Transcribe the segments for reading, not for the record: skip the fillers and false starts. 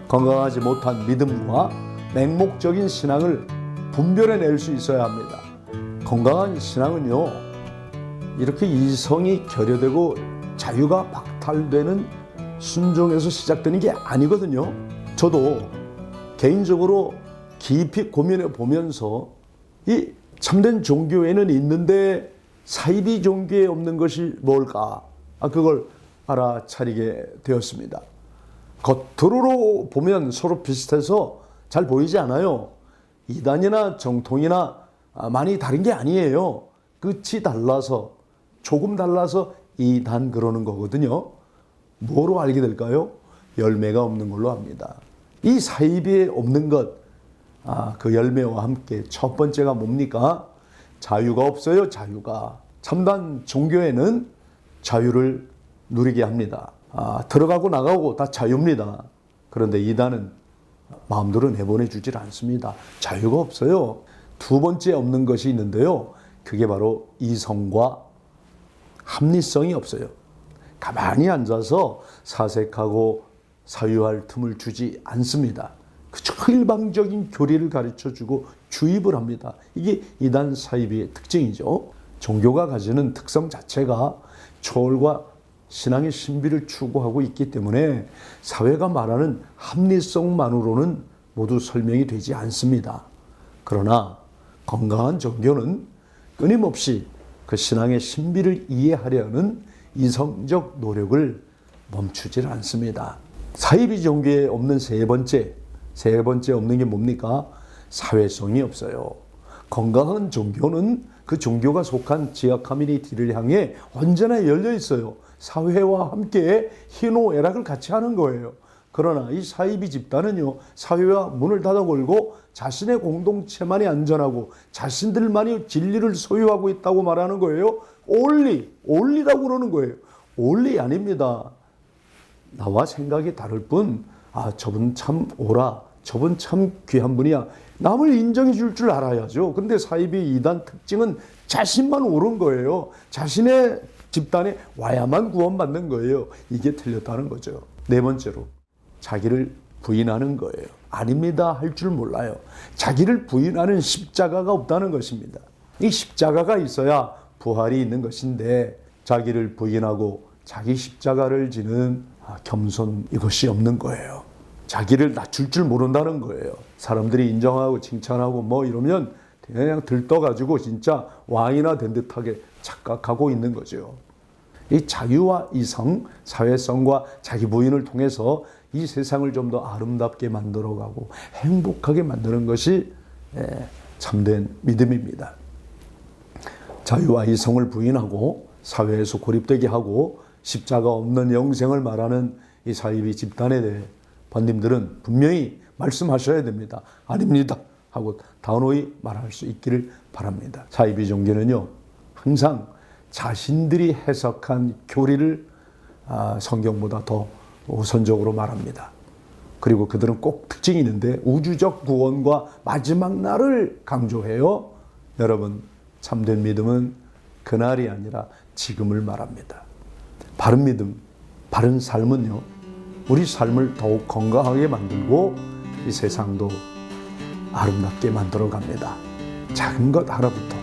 건강하지 못한 믿음과 맹목적인 신앙을 분별해낼 수 있어야 합니다. 건강한 신앙은요, 이렇게 이성이 결여되고 자유가 박탈되는 순종에서 시작되는 게 아니거든요. 저도 개인적으로 깊이 고민해 보면서 이 참된 종교에는 있는데 사이비 종교에 없는 것이 뭘까? 그걸 알아차리게 되었습니다. 겉으로 보면 서로 비슷해서 잘 보이지 않아요. 이단이나 정통이나 많이 다른 게 아니에요. 끝이 달라서, 조금 달라서 이단 그러는 거거든요. 뭐로 알게 될까요? 열매가 없는 걸로 압니다. 이 사이비에 없는 것, 그 열매와 함께 첫 번째가 뭡니까? 자유가 없어요. 자유가. 참된 종교에는 자유를 누리게 합니다. 들어가고 나가고 다 자유입니다. 그런데 이단은 마음대로 내보내주질 않습니다. 자유가 없어요. 두 번째 없는 것이 있는데요. 그게 바로 이성과 합리성이 없어요. 가만히 앉아서 사색하고 사유할 틈을 주지 않습니다. 그저 일방적인 교리를 가르쳐주고 주입을 합니다. 이게 이단 사이비의 특징이죠. 종교가 가지는 특성 자체가 초월과 신앙의 신비를 추구하고 있기 때문에 사회가 말하는 합리성만으로는 모두 설명이 되지 않습니다. 그러나 건강한 종교는 끊임없이 그 신앙의 신비를 이해하려는 이성적 노력을 멈추질 않습니다. 사이비 종교에 없는 세 번째 없는 게 뭡니까? 사회성이 없어요. 건강한 종교는 그 종교가 속한 지역 커뮤니티를 향해 언제나 열려 있어요. 사회와 함께 희노애락을 같이 하는 거예요. 그러나 이 사이비 집단은요, 사회와 문을 닫아 걸고 자신의 공동체만이 안전하고 자신들만이 진리를 소유하고 있다고 말하는 거예요. 올리라고 그러는 거예요. 올리 아닙니다. 나와 생각이 다를 뿐, 저분 참 오라, 저분 참 귀한 분이야. 남을 인정해 줄 줄 알아야죠. 근데 사이비 이단 특징은 자신만 옳은 거예요. 자신의 집단에 와야만 구원받는 거예요. 이게 틀렸다는 거죠. 네 번째로, 자기를 부인하는 거예요. 아닙니다 할 줄 몰라요. 자기를 부인하는 십자가가 없다는 것입니다. 이 십자가가 있어야 부활이 있는 것인데 자기를 부인하고 자기 십자가를 지는 겸손, 이것이 없는 거예요. 자기를 낮출 줄 모른다는 거예요. 사람들이 인정하고 칭찬하고 뭐 이러면 그냥 들떠가지고 진짜 왕이나 된 듯하게 착각하고 있는 거죠. 이 자유와 이성, 사회성과 자기 부인을 통해서 이 세상을 좀 더 아름답게 만들어가고 행복하게 만드는 것이 참된 믿음입니다. 자유와 이성을 부인하고 사회에서 고립되게 하고 십자가 없는 영생을 말하는 이 사이비 집단에 대해 번님들은 분명히 말씀하셔야 됩니다. 아닙니다 하고 단호히 말할 수 있기를 바랍니다. 사이비 종교는요, 항상 자신들이 해석한 교리를 성경보다 더 우선적으로 말합니다. 그리고 그들은 꼭 특징이 있는데 우주적 구원과 마지막 날을 강조해요. 여러분, 참된 믿음은 그날이 아니라 지금을 말합니다. 바른 믿음, 바른 삶은요, 우리 삶을 더욱 건강하게 만들고 이 세상도 아름답게 만들어 갑니다. 작은 것 하나부터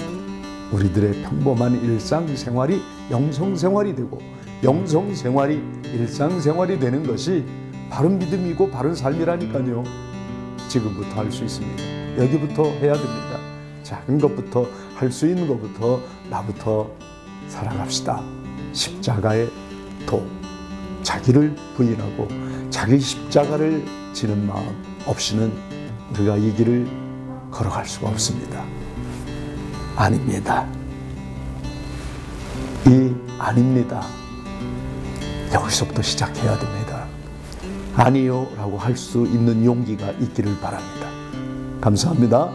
우리들의 평범한 일상생활이 영성생활이 되고 영성생활이 일상생활이 되는 것이 바른 믿음이고 바른 삶이라니까요. 지금부터 할 수 있습니다. 여기부터 해야 됩니다. 작은 것부터, 할 수 있는 것부터 나부터 살아갑시다. 십자가의 도, 자기를 부인하고 자기 십자가를 지는 마음 없이는 우리가 이 길을 걸어갈 수가 없습니다. 아닙니다. 이 아닙니다. 여기서부터 시작해야 됩니다. 아니요 라고 할 수 있는 용기가 있기를 바랍니다. 감사합니다.